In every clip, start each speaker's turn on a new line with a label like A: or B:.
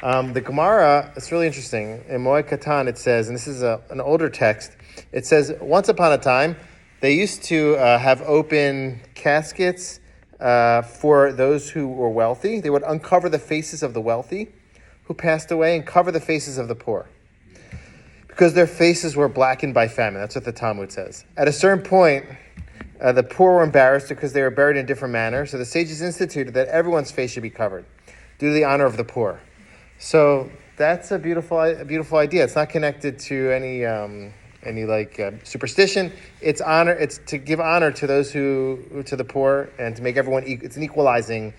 A: The Gemara, it's really interesting. In Moed Katan, it says, and this is an older text, it says, once upon a time, they used to have open caskets for those who were wealthy. They would uncover the faces of the wealthy who passed away and cover the faces of the poor, because their faces were blackened by famine. That's what the Talmud says. At a certain point, the poor were embarrassed because they were buried in a different manner, so the sages instituted that everyone's face should be covered due to the honor of the poor. So that's a beautiful idea. It's not connected to any superstition. It's honor. It's to give honor to those to the poor, and to make everyone. It's an equalizing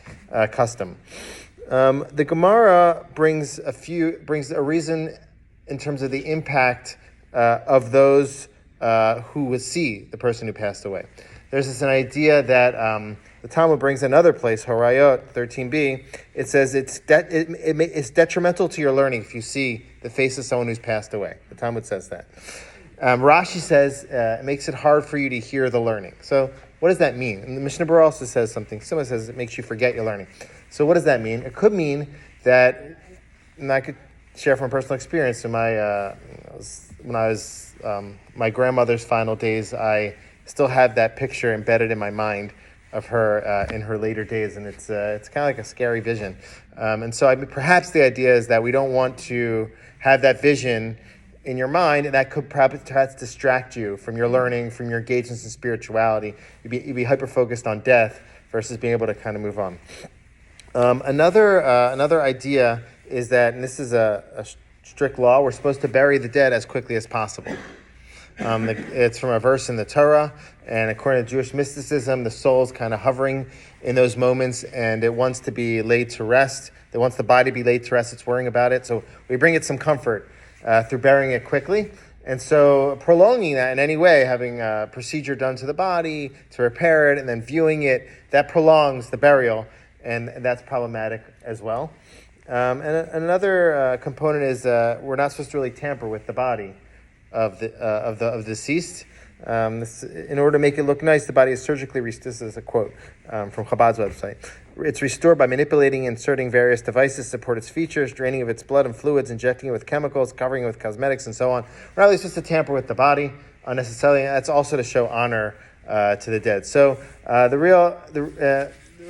A: custom. The Gemara brings a reason in terms of the impact of those who would see the person who passed away. There's an idea that the Talmud brings another place, Horayot 13b. It says it's detrimental to your learning if you see the face of someone who's passed away. The Talmud says that. Rashi says it makes it hard for you to hear the learning. So what does that mean? And the Mishnah Berurah also says something. Someone says it makes you forget your learning. So what does that mean? It could mean that, and I could share from personal experience, in my my grandmother's final days, I still have that picture embedded in my mind of her in her later days, and it's kind of like a scary vision. And so perhaps the idea is that we don't want to have that vision in your mind, and that could perhaps distract you from your learning, from your engagements in spirituality. You'd be hyper-focused on death versus being able to kind of move on. Another idea is that, and this is a strict law, we're supposed to bury the dead as quickly as possible. It's from a verse in the Torah, and according to Jewish mysticism, the soul is kind of hovering in those moments, and it wants to be laid to rest. It wants the body to be laid to rest. It's worrying about it, so we bring it some comfort through burying it quickly. And so prolonging that in any way, having a procedure done to the body to repair it, and then viewing it, that prolongs the burial, and that's problematic as well. And another component is we're not supposed to really tamper with the body of the deceased. In order to make it look nice, the body is surgically restored. This is a quote from Chabad's website. It's restored by manipulating and inserting various devices to support its features, draining of its blood and fluids, injecting it with chemicals, covering it with cosmetics, and so on. We're not really supposed to tamper with the body unnecessarily. That's also to show honor to the dead. So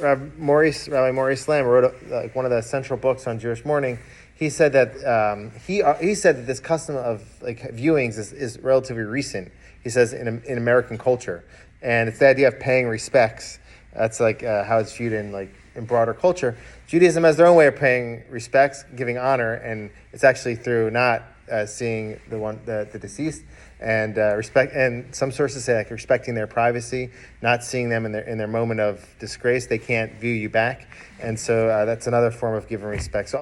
A: Rabbi Maurice Lamb wrote one of the central books on Jewish mourning. He said that he said that this custom of viewings is relatively recent. He says in American culture, and it's the idea of paying respects. That's how it's viewed in broader culture. Judaism has their own way of paying respects, giving honor, and it's actually through not seeing the deceased, and respect. And some sources say respecting their privacy, not seeing them in their moment of disgrace. They can't view you back, and so that's another form of giving respect. So